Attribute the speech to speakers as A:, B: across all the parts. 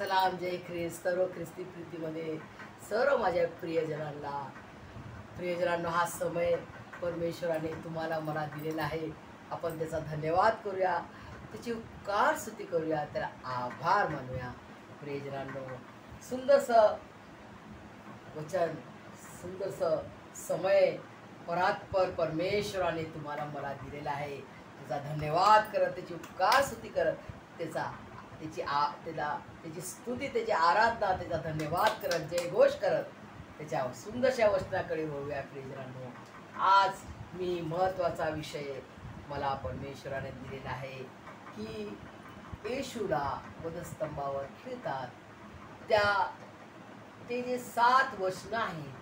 A: सलाम जय ख्रिस्त सर्व ख्रिस्ती प्रीतीमध्ये सर्व माझ्या प्रियजनांनो हा समय परमेश्वराने तुम्हाला मला दिलेला आहे. आपण त्याचा धन्यवाद करूया, त्याची उपकार स्तुती करूया, त्याला आभार मानूया. प्रियजनांनो, सुंदरसं वचन, सुंदरसं समय परात्पर परमेश्वराने तुम्हाला मला दिलेला आहे. त्याचा धन्यवाद करत, त्याची उपकार स्तुती करत, त्याची स्तुती, त्याची आराधना, त्याचा धन्यवाद करत, जयघोष करत त्याच्या सुंदरशा वचनाकडे वळूया. प्रियजनांनो, आज मी महत्त्वाचा विषय मला परमेश्वराने दिलेला आहे की येशूला वधस्तंभावर खिळतात ते जे 7 वचनं आहेत,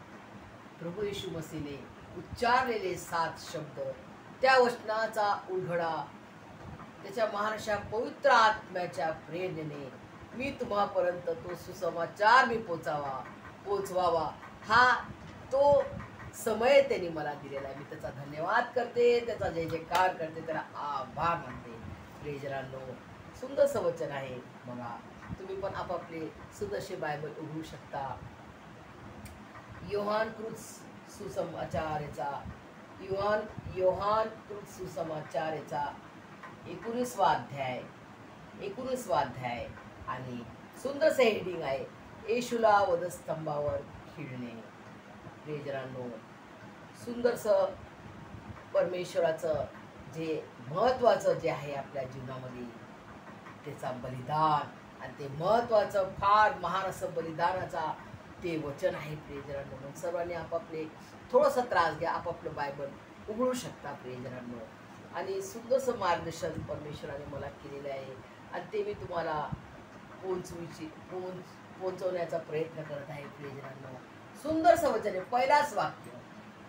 A: प्रभू येशू मसीहने उच्चारलेले 7 शब्द, त्या वचनाचा उलगडा त्याच्या महाराष्ट्रा पवित्र आत्म्याच्या प्रेरणेने मी तुम्हापर्यंत तो सुसमाचार मी पोचवावा हा तो समय त्यांनी मला दिलेला आहे. मी त्याचा धन्यवाद करते, त्याचा जय जयकार करते, त्याला आभार मानते. प्रियजनांनो, सुंदरसं वचन आहे. बघा, तुम्ही पण आपापले सुंदरसे बायबल उघडू शकता. योहान कृत सुसमाचारचा 19वा अध्याय आणि सुंदरसे हेडिंग आहे, येशूला वधस्तंभावर खिळणे. प्रियजनांनो, सुंदरसं परमेश्वराचं जे महत्त्वाचं जे आहे आपल्या जीवनामध्ये, त्याचा बलिदान, आणि ते महत्त्वाचं फार महान असं बलिदानाचा ते वचन आहे. प्रियजनांनो, मग सर्वांनी आपापले थोडंसं त्रास घ्या, आपापलं बायबल उघडू शकता. प्रियजनांनो, आणि सुंदरसं मार्गदर्शन परमेश्वराने मला केलेलं आहे आणि ते मी तुम्हाला पोहोचवण्याचा प्रयत्न करत आहे. प्रियजनांनो, सुंदरसं वचन आहे. पहिलाच वाक्य,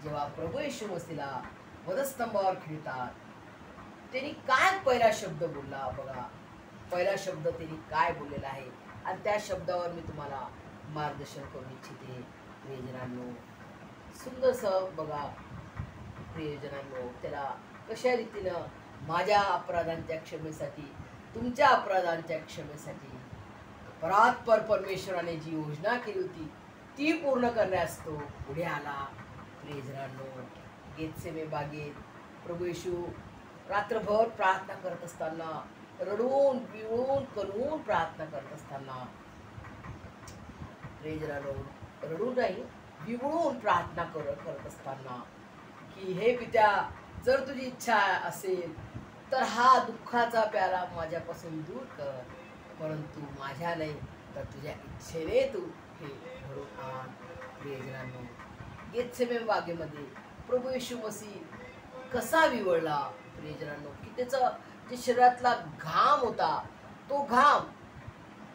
A: जेव्हा प्रभू येशू मसीहला वधस्तंभावर खिळतात, त्यांनी काय पहिला शब्द बोलला. बघा, पहिला शब्द त्यांनी काय बोललेला आहे आणि त्या शब्दावर मी तुम्हाला मार्गदर्शन करू इच्छिते. प्रियजनांनो, सुंदरसं बघा. प्रियजनांनो, त्याला कशा रीतीनं माझ्या अपराधांच्या क्षमेसाठी, तुमच्या अपराधांच्या क्षमेसाठी परात्पर परमेश्वराने जी योजना केली होती ती पूर्ण करण्यास तो पुढे आला. प्रियजनांनो, गेतसेमे बागेत प्रभू येशू रात्रभर प्रार्थना करत असताना, रडून बिळून कणून प्रार्थना करत असताना, प्रियजनांनो, रडून नाही, बिळून प्रार्थना करत असताना की हे पित्या, जर तुझी इच्छा असेल तर हा दुःखाचा प्याला माझ्यापासून दूर कर, परंतु माझ्या नाही तर तुझ्या इच्छेने तू हे घडून आण. प्रियजनांनो, गेतसेमे बागेमध्ये प्रभू येशू मसीह कसा विवळला. प्रियजनांनो, की त्याचा जे शरीरातला घाम होता, तो घाम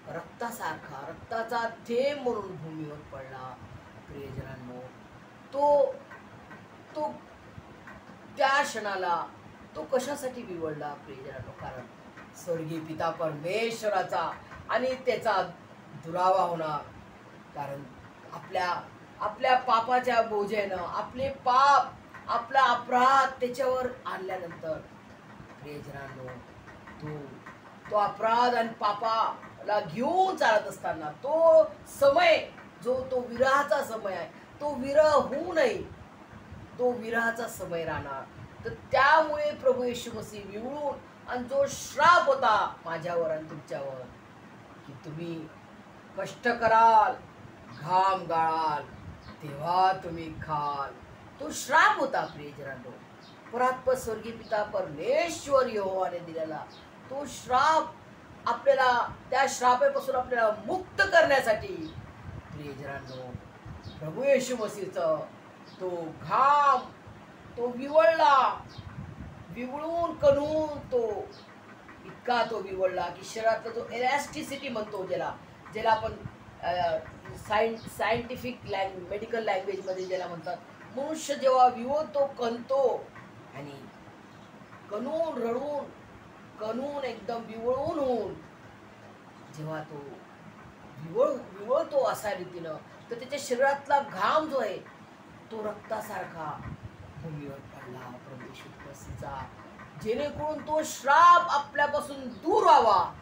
A: रक्तासारखा, रक्ताचा थेंब म्हणून भूमीवर पडला. प्रियजनांनो, तो त्या क्षणाला तो कशासाठी विवळला. प्रियजनांनो, कारण स्वर्गीय पिता परमेश्वराचा आणि त्याचा दुरावा होणार. कारण आपल्या पापाच्या बोजेनं, आपले पाप, आपला अपराध त्याच्यावर आणल्यानंतर, प्रियजनांनो, तो अपराध आणि पापाला घेऊन चालत असताना तो समय जो तो विरहाचा समय आहे, तो विरह होऊ नये, तो विरहाचा समय राहणार. तर त्यामुळे प्रभू येशू मसीह विवळून, आणि जो श्राप होता माझ्यावर आणि तुमच्यावर की तुम्ही कष्ट कराल, घाम गाळाल, तेव्हा तुम्ही खाल, तो श्राप होता. प्रियजनांनो, परात्पर स्वर्गीय पिता परमेश्वर यहोवाने दिलेला तो श्राप आपल्याला, त्या श्रापापासून आपल्याला मुक्त करण्यासाठी, प्रियजनांनो, प्रभू येशू मसीहचा तो घाम तो विवळला, विवळून कणून तो इतका तो विवळला की शरीरातला जो इलॅस्टिसिटी म्हणतो, ज्याला आपण सायंटिफिक मेडिकल लँग्वेजमध्ये ज्याला म्हणतात, मनुष्य जेव्हा विवळतो, कणतो आणि कणून, रडून कणून एकदम विवळून होऊन जेव्हा तो विवळतो अशा रीतीनं, तर त्याच्या शरीरातला घाम जो आहे तो रक्तासारखा भूमीवर पडला प्रभू येशू मसीहचा, जेणेकरून तो श्राप आपल्यापासून दूर व्हावा.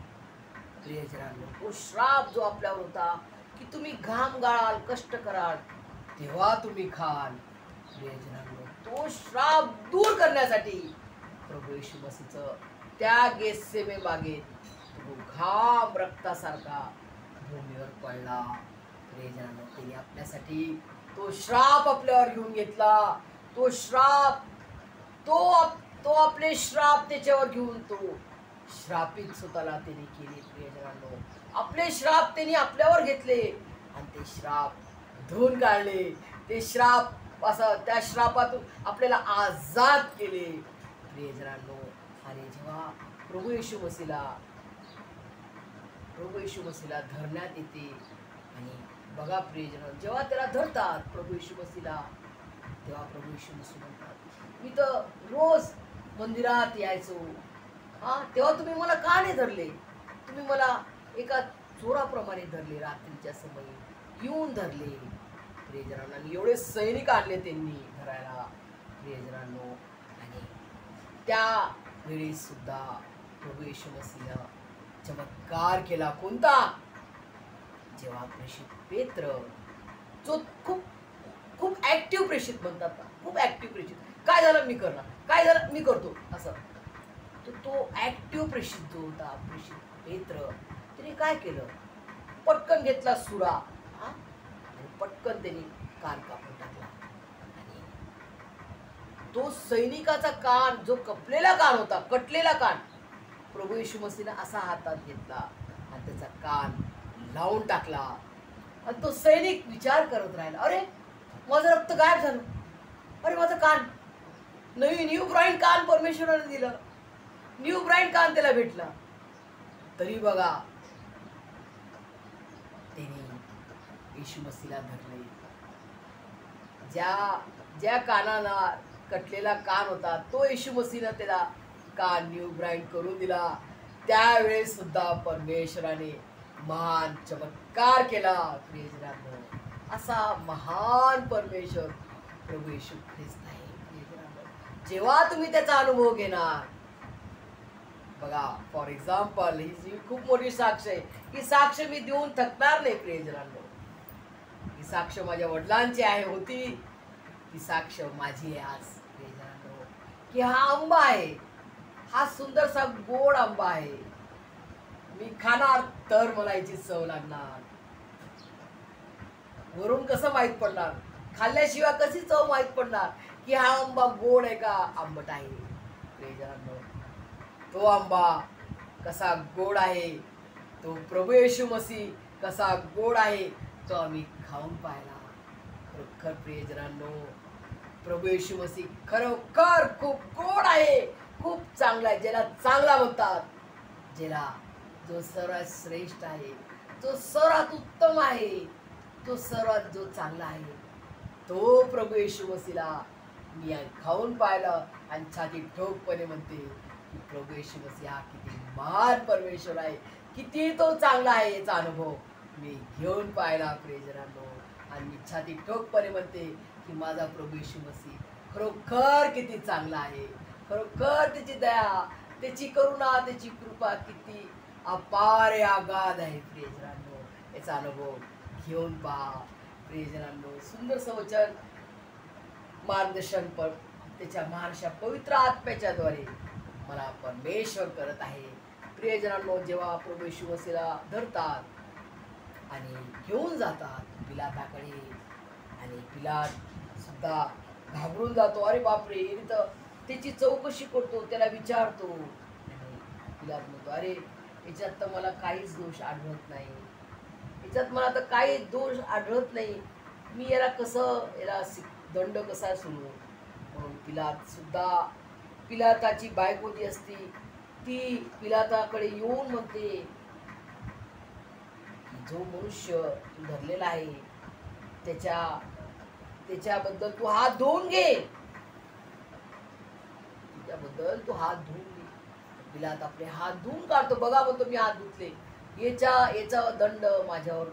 A: प्रियजनांनो, तो श्राप जो आपल्यावर होता की तुम्ही घाम गाळाल, कष्ट कराल, तेव्हा तुम्ही खाल. प्रियजनांनो, तो श्राप दूर करण्यासाठी प्रभू येशू मसीहचं त्या गेतसेमे बागेत तो घाम रक्तासारखा भूमीवर पडला. प्रियजनांनो, त्याने आपल्यासाठी तो श्राप आपल्यावर घेऊन घेतला. तो श्राप, तो आपले श्राप त्याच्यावर घेऊन तो श्रापित स्वतःला त्याने केले. प्रियजनांनो, आपले श्राप त्यांनी आपल्यावर घेतले आणि ते श्राप धुवून काढले. ते श्राप असं त्या श्रापातून आपल्याला आजाद केले. प्रियजनांनो, आणि जेव्हा प्रभू येशू मसीहला धरण्यात येते आणि बघा प्रियजनांनो, जेव्हा त्याला धरतात प्रभू येशू मसीहला, तेव्हा प्रभू येशू मसीह म्हणतात, मी तर रोज मंदिरात यायचो, तेव्हा तुम्ही मला का नाही धरले? तुम्ही मला एका चोराप्रमाणे धरले, रात्रीच्या समयी येऊन धरले. प्रियजनांनो, आणि एवढे सैनिक आणले त्यांनी धरायला. प्रियजनांनो, आणि त्या वेळी सुद्धा प्रभू येशू मसीहनं चमत्कार केला. कोणता? जेव्हा प्रेषित पेत्र, जो खूप ऍक्टिव्ह प्रेषित म्हणतात ना, खूप ऍक्टिव्ह प्रेषित, काय झालं मी करणार, काय झालं मी करतो असं, तो ऍक्टिव्ह प्रेषित जो होता प्रेषित पेत्र, त्याने काय केलं? पटकन घेतला सुरा आणि पटकन त्यांनी कान कापून टाकला. आणि तो सैनिकाचा कान, जो कपलेला कान होता, कटलेला कान, प्रभू येशू मसीहने असा हातात घेतला आणि त्याचा कान लावून टाकला. आणि तो सैनिक विचार करत राहिला, अरे माझं रक्त गायब झालं, अरे माझं कान, न्यू ब्राईन कान परमेश्वराने दिलं, न्यू ब्राईन कान त्याला भेटला. तरी बघा त्यांनी येशू मसीहला धरले. ज्या कानाला कटलेला कान होता, तो येशू मसीहने त्याला कान न्यू ब्राईन करून दिला. त्यावेळेस सुद्धा परमेश्वराने महान चमत्कार केला. प्रियजनांनो, असा महान परमेश्वर प्रभू येशू ख्रिस्त आहे. प्रियजनांनो, जेव्हा तुम्ही त्याचा अनुभव घेणार, बघा फॉर एक्झाम्पल, ही खूप मोठी साक्ष आहे. ही साक्ष मी देऊन थकणार नाही. प्रियजनांनो, ही साक्ष माझ्या वडिलांची होती, ती साक्ष माझी आहे आज. प्रियजनांनो, की हा आंबा आहे, हा सुंदरसा गोड आंबा आहे, मी खाणार तर मला याची चव लागणार. वरून कसं माहित पडणार? खाल्ल्याशिवाय कशी चव माहित पडणार की हा आंबा गोड आहे का आंबट आहे? प्रियजनांनो, तो आंबा कसा गोड आहे, तो प्रभू येशू मसीह कसा गोड आहे, तो आम्ही खाऊन पाहिला. खरोखर प्रियजनांनो, प्रभू येशू मसीह खरोखर खूप गोड आहे, खूप चांगला आहे, ज्याला चांगला म्हणतात, ज्याला जो सर्वात श्रेष्ठ आहे, जो सर्वात उत्तम आहे, तो सर्वात जो चांगला आहे, तो प्रभू येशू मसीहला मी खाऊन पाहिलं आणि छाती ठोकपणे म्हणते की प्रभू येशू मसीह हा किती महान परमेश्वर आहे, किती तो चांगला आहे, याचा अनुभव मी घेऊन पाहिला. प्रियजनांनो, आणि मी छाती ठोकपणे म्हणते की माझा प्रभू येशू मसीह खरोखर किती चांगला आहे, खरोखर त्याची दया, त्याची करुणा, त्याची कृपा किती अपार अगाध आहे. प्रियजनांनो, याचा अनुभव घेऊन पहा. प्रियजनांनो, सुंदर वचन मार्गदर्शन त्याच्या महानशा पवित्र आत्म्याच्या द्वारे मला परमेश्वर करत आहे. प्रियजनांनो, जेव्हा प्रभू येशू मसीहला धरतात आणि घेऊन जातात पिलाताकडे, आणि पिलात सुद्धा घाबरून जातो, अरे बापरे, इथे तर त्याची चौकशी करतो, त्याला विचारतो, आणि पिलात म्हणतो, अरे याच्यात तर मला काहीच दोष आढळत नाही, याच्यात मला तर काही दोष आढळत नाही, मी याला दंड कसा सुनू? म्हणून पिलात सुद्धा, पिलाताची बायको जी असती ती पिलाताकडे येऊन म्हणते की जो मनुष्य तू धरलेला आहे त्याच्याबद्दल तू हात धुवून घे, त्याच्याबद्दल तू हात धुवून घे. पिलात आपले हात धुवून काढतो, बघा म्हणतो मी हात धुतले, याचा दंड माझ्यावर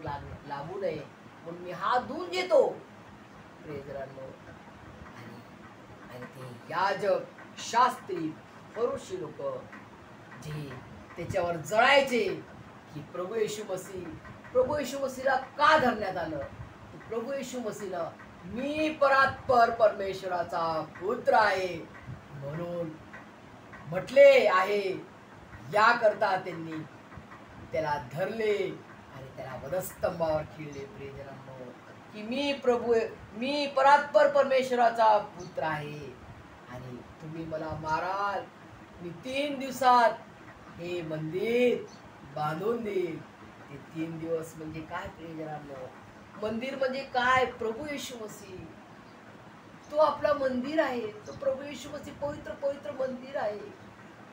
A: लागू नये म्हणून मी हात धुवून घेतो. प्रियजनांनो, आणि ते याजक, शास्त्री, फरीसी लोक जे त्याच्यावर जळायचे की प्रभू येशू मसीहला का धरण्यात आलं? प्रभू येशू मसीहला मी परात्पर परमेश्वराचा पुत्र आहे म्हणून म्हटले आहे. याकरता त्यांनी त्याला धरले आणि त्याला वधस्तंभावर खिळले. प्रियजनांनो, की मी परात्पर परमेश्वराचा पुत्र आहे आणि तुम्ही मला माराल, मी 3 दिवसात हे मंदिर बांधून देईल. ते 3 दिवस म्हणजे काय प्रियजनांनो? मंदिर म्हणजे काय? प्रभू येशू मसीह तो आपला मंदिर आहे. तो प्रभू येशू मसीह पवित्र पवित्र मंदिर आहे.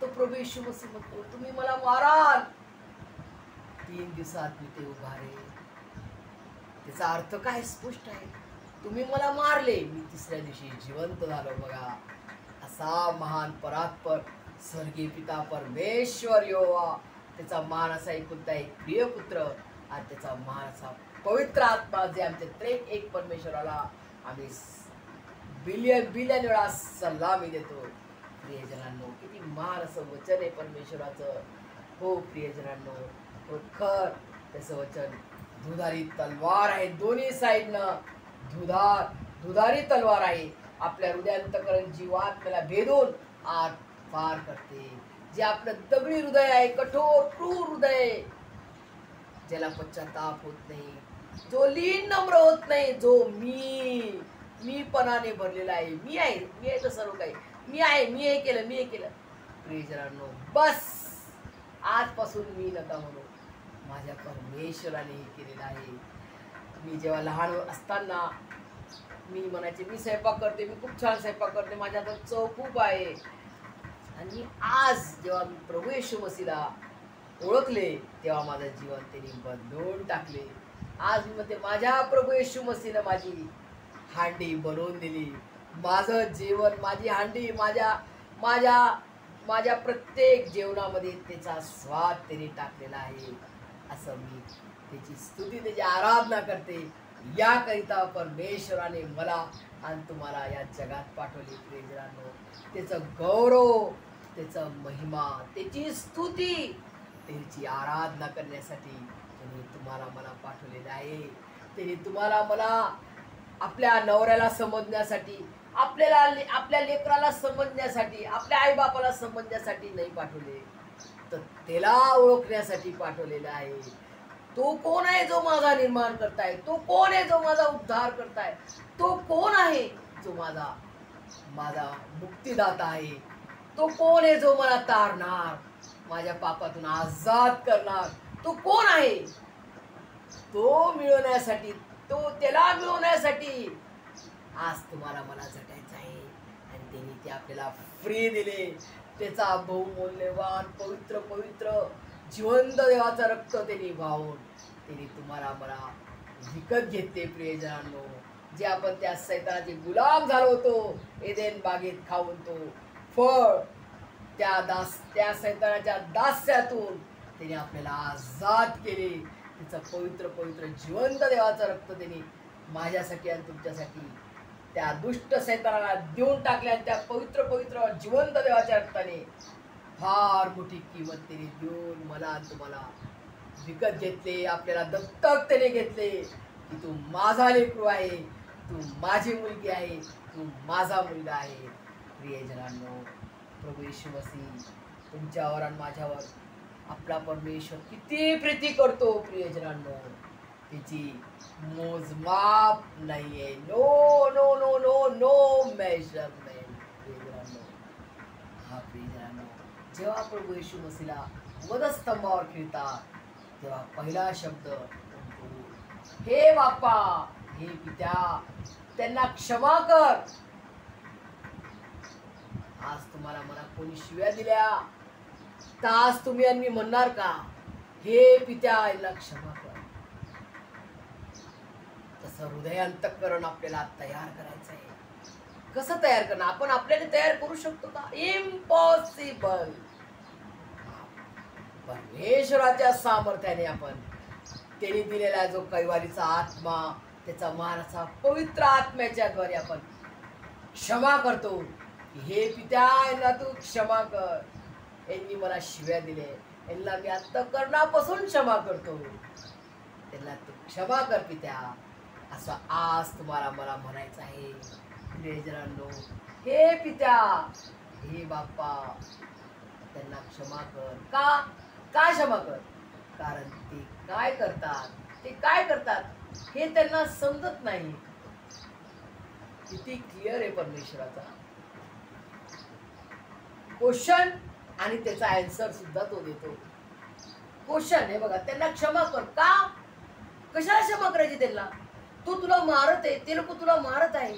A: तो प्रभू येशू मसीह म्हणतो तुम्ही मला माराल, 3 दिवसात मी ते उभारेल. त्याचा अर्थ काय स्पष्ट आहे. तुम्ही मला मारले, मी 3ऱ्या दिवशी जिवंत झालो. बघा, असा महान परात्पर स्वर्गीय पिता परमेश्वर यहोवा, त्याचा महान असा एकुलता एक प्रिय पुत्र आणि त्याचा महान असा पवित्र आत्मा, जे आमच्या त्रेक एक परमेश्वराला आम्ही बिलियन वेळा सलामी देतो. प्रियजनांनो, किती महान असं वचन आहे परमेश्वराचं. हो प्रियजनांनो, हो खर त्याचं वचन दुधारी तलवार आहे. दोन्ही साईडनं दुधारी तलवार आहे. आपल्या हृदयांतकरण जीवात्म्याला भेदून आत पार करते. जे आपलं दगडी हृदय आहे, कठोर क्रूर हृदय, ज्याला पश्चाताप होत नाही, जो लीन नम्र होत नाही, जो मीपणाने भरलेला आहे. मी आहे तर सर्व काही मी आहे, मी हे केलं. प्रियजनांनो, बस आजपासून मी नका म्हणू, माझ्या परमेश्वराने हे केलेलं आहे. मी जेव्हा लहान असताना मी म्हणायचे मी स्वयंपाक करते, मी खूप छान स्वयंपाक करते, माझ्या हातात चव खूप आहे. आणि आज जेव्हा मी प्रभू येशू मसीहला ओळखले, तेव्हा माझं जीवन त्यांनी बदलून टाकले. आज मी म्हणते माझ्या प्रभू येशू मसीहने माझी हांडी बनवून दिली. माझं जेवण, माझी हांडी, माझ्या प्रत्येक जेवणामध्ये त्याचा स्वाद त्यांनी टाकलेला आहे. असं मी त्याची स्तुती, त्याची आराधना करते. याकरिता परमेश्वराने मला आणि तुम्हाला या जगात पाठवले. प्रियजनांनो, त्याचं गौरव, त्याचं महिमा, त्याची स्तुती, त्याची आराधना करण्यासाठी त्यांनी तुम्हाला मला पाठवलेलं आहे. त्यांनी तुम्हाला मला आपल्या नवऱ्याला समजण्यासाठी, आपल्या लेकराला समजण्यासाठी, आपल्या आईबापाला समजण्यासाठी नाही पाठवले, तर त्याला ओळखण्यासाठी पाठवलेला आहे. तो कोण आहे जो माझा निर्माण करताय? तो कोण आहे जो माझा उद्धार करताय? तो कोण आहे जो माझा मुक्तिदाता आहे? तो कोण आहे जो मला तारणार, माझ्या पापातून आजाद करणार? तो कोण आहे? तो मिळवण्यासाठी, त्याला मिळवण्यासाठी आज तुम्हाला मला झटायचं आहे. आणि त्यांनी ते आपल्याला फ्री दिले. त्याचा बहुमूल्यवान पवित्र पवित्र जिवंत देवाचं रक्त त्यांनी वाहून त्यांनी तुम्हाला मला विकत घेतले. प्रियजनांनो, जे आपण त्या सैतानाचे गुलाम झालो होतो, एदेन बागेत खाऊन तो फळ, त्या सैतानाच्या दास्यातून त्यांनी आपल्याला आजाद केले. तिचं पवित्र पवित्र जिवंत देवाचं रक्त त्यांनी माझ्यासाठी आणि तुमच्यासाठी त्या दुष्ट सैतानाला देऊन टाकले. आणि त्या पवित्र पवित्र जिवंत देवाच्या रक्ताने फार मोठी किंमत त्यांनी देऊन मला आणि तुम्हाला विकत घेतले. आपल्याला दत्तक त्याने घेतले की तू माझा लेकरू आहे, तू माझी मुलगी आहे, तू माझा मुलगा आहे. प्रियजनांनो, प्रभू येशू मसीह तुमच्यावर आणि माझ्यावर आपला परमेश्वर किती प्रीती करतो. प्रियजनांनो, त्याची मोजमाप नाहीये. No no no no no measurement. प्रियजनांनो, हा प्रियजनांनो, जेव्हा प्रभू येशू मसीहला वधस्तंभावर खिळतात, तेव्हा पहिला शब्द हे बाप्पा, हे पित्या, त्यांना क्षमा कर. आज तुम्हाला मला कोणी शिव्या दिल्या तर आज तुम्ही आणि म्हणणार का हे पित्या, याला क्षमा कर? तसं हृदयांतःकरण आपल्याला तयार करायचं आहे. कसं तयार करणार? आपण आपल्याला तयार करू शकतो का? इम्पॉसिबल. परमेश्वराच्या सामर्थ्याने आपण त्यांनी दिलेला जो कैवारीचा आत्मा, त्याचा महाराचा पवित्र आत्म्याच्या द्वारे आपण क्षमा करतो. हे पित्या, याला तू क्षमा कर. यांनी मला शिव्या दिले, यांना मी आता कर्णापासून क्षमा करतो, त्यांना तू क्षमा कर पित्या, असं आज तुम्हाला मला म्हणायचं आहे प्रियजनांनो. हे पित्या, हे बाप्पा, त्यांना क्षमा कर. का क्षमा कर? कारण ते काय करतात हे त्यांना समजत नाही. किती क्लिअर आहे परमेश्वराचा क्वेश्चन, आणि त्याचा आन्सर सुद्धा तो देतो. क्वेश्चन हे बघा, त्यांना क्षमा कर. का? कशाला क्षमा करायची त्यांना? तो तुला मारत आहे, ते लोक तुला मारत आहे,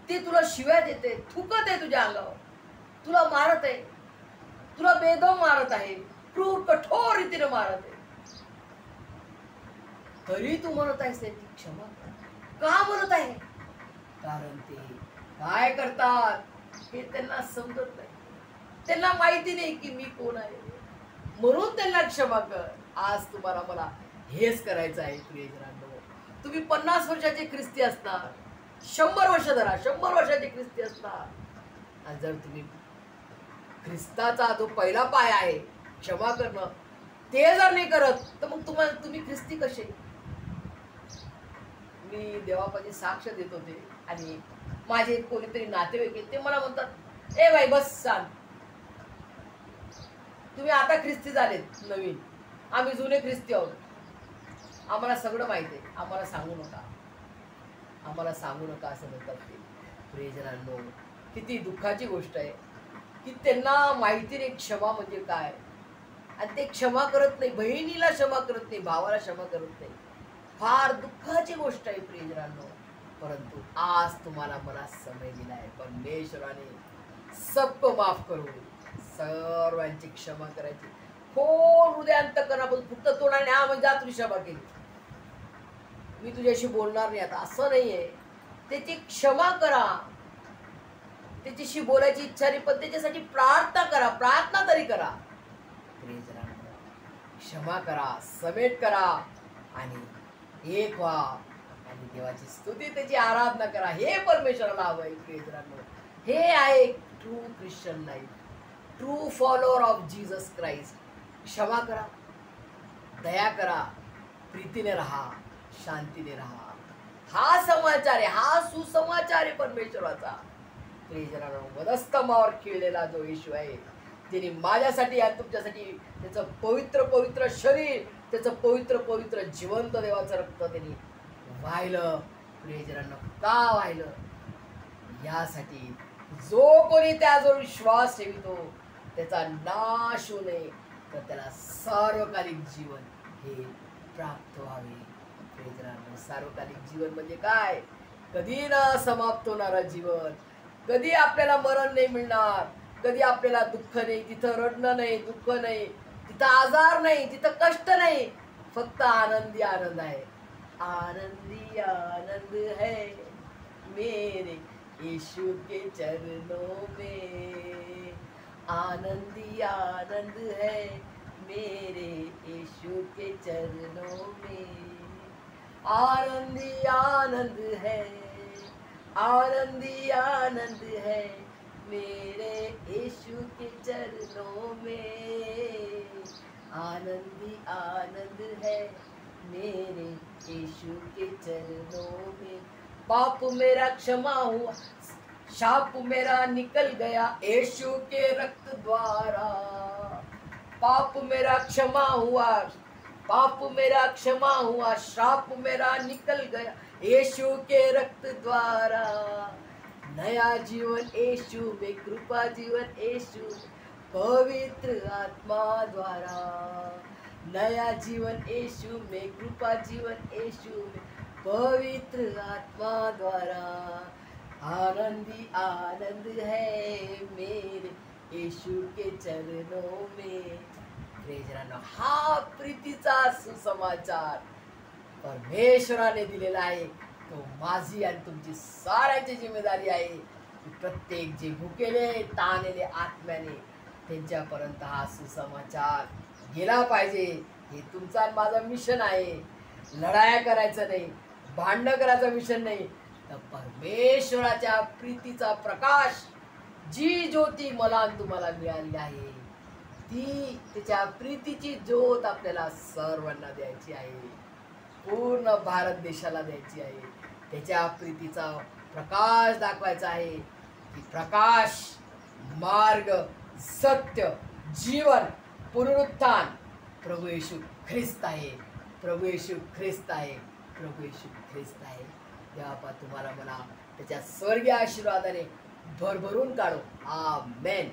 A: ते तुला शिव्या देते, थुकत आहे तुझ्या अंगावर, तुला मारत आहे, तुला बेदम मारत आहे, क्रूर कठोर रीतीने मारत आहे, तरी तू म्हणत आहेस त्यांची क्षमा कर. का म्हणत आहे? कारण ते काय करतात हे त्यांना समजत नाही, त्यांना माहिती नाही की मी कोण आहे, म्हणून त्यांना क्षमा कर. आज तुम्हाला मला हेच करायचं आहे प्रियजनांनो. तुम्ही 50 वर्षाचे ख्रिस्ती असणार, 100 वर्ष धरा, 100 वर्षाचे ख्रिस्ती असणार, आणि जर तुम्ही ख्रिस्ताचा जो पहिला पाय आहे क्षमा करणं, ते जर नाही करत तर मग तुम्ही ख्रिस्ती कसे? मी देवापाशी साक्ष देत होते, आणि माझे कोणीतरी नातेवाईक ते मला म्हणतात, ए बाई बस सांग, तुम्ही आता ख्रिस्ती झालेत नवीन, आम्ही जुने ख्रिस्ती आहोत, आम्हाला सगळं माहिती आहे, आम्हाला सांगू नका असं म्हणतात ते. प्रियजनांनो, किती दुःखाची गोष्ट आहे की त्यांना माहिती नाही क्षमा म्हणजे काय, आणि ते क्षमा करत नाही, बहिणीला क्षमा करत नाही, भावाला क्षमा करत नाही. फार दुःखाची गोष्ट आहे प्रियजनांनो. परंतु आज तुम्हाला मला समय दिलाय परमेश्वराने सबको माफ करू, सर्वांची क्षमा करायची, खोल हृदयांतकरणापासून. फक्त तोंडाने हा म्हणजे तुझी क्षमा केली, मी तुझ्याशी बोलणार नाही आता, असं नाहीये. त्याची क्षमा करा, त्याच्याशी बोलायची इच्छा नाही, पण त्याच्यासाठी प्रार्थना करा, प्रार्थना तरी करा. क्षमा करा, समेट करा, आणि एक व्हा, आणि देवाची स्तुती, त्याची आराधना करा. हे परमेश्वराला हवं आहे प्रियजनांनो. हे आहे true Christian life, true follower of Jesus Christ. क्षमा करा, दया करा, प्रीतीने राहा, शांतीने राहा. हा समाचार आहे, हा सुसमाचार आहे परमेश्वराचा. प्रियजनांनो, वधस्तंभावर खिळलेला जो येशू आहे, त्याने माझ्यासाठी आणि तुमच्यासाठी त्याचं पवित्र पवित्र शरीर, त्याचं पवित्र पवित्र जिवंत देवाचं रक्त त्यांनी वाहिलं. प्रियजनांनो, का वाहिलं? यासाठी जो कोणी त्याजवळ विश्वास ठेवितो त्याचा नाश होऊ नये, तर त्याला सार्वकालिक जीवन हे प्राप्त व्हावे. प्रियजनांनो, सार्वकालिक जीवन म्हणजे काय? कधी न समाप्त होणारं जीवन. कधी आपल्याला मरण नाही मिळणार, कधी आपल्याला दुःख नाही, तिथं रडणं नाही, दुःख नाही, तिथं आजार नाही, तिथं कष्ट नाही, फक्त आनंदी आनंद आहे. आनंदी आनंद है मेरे यीशु के चरणों में, आनंदी आनंद है मेरे यीशु के चरणों में, आनंदी आनंद है, आनंदी आनंद है मेरे यीशु के चरणों में, आनंदी आनंद है मेरे यीशु के चरणों में. पाप मेरा क्षमा हुआ, शाप मेरा निकल गया यीशु के रक्त द्वारा. पाप मेरा क्षमा हुआ, पाप मेरा क्षमा हुआ, शाप मेरा निकल गया यीशु के रक्त द्वारा. नया जीवन यीशु में, कृपा जीवन यीशु में, पवित्र आत्मा द्वारा. नया जीवन यीशु में, कृपा जीवन यीशु में, पवित्र आत्मा द्वारा. आनंदी आनंद है मेरे यीशु के चरणों में. प्रियजनांनो, हा प्रीतीचा सुसमाचार परमेश्वराने दिलेला आहे. तो माझी आणि तुमची साऱ्यांची जिम्मेदारी आहे. प्रत्येक जे भुकेले ताणलेले आत्म्याने त्यांच्यापर्यंत हा सुसमाचार गेला पाहिजे. हे तुमचा आणि माझा मिशन आहे. लढाया करायचं नाही, भांडणं करायचं मिशन नाही, तर परमेश्वराच्या प्रीतीचा प्रकाश, जी ज्योती मला आणि तुम्हाला मिळाली आहे, ती त्याच्या प्रीतीची ज्योत आपल्याला सर्वांना द्यायची आहे, पूर्ण भारत देशाला द्यायची आहे. त्याच्या प्रीतीचा प्रकाश दाखवायचा आहे की प्रकाश, मार्ग, सत्य, जीवन, पुनरुत्थान प्रभू येशू ख्रिस्त आहे, प्रभू येशू ख्रिस्त आहे, प्रभू येशू ख्रिस्त आहे. देवापा तुम्हाला मला त्याच्या स्वर्गीय आशीर्वादाने भरभरून काढो. आमेन.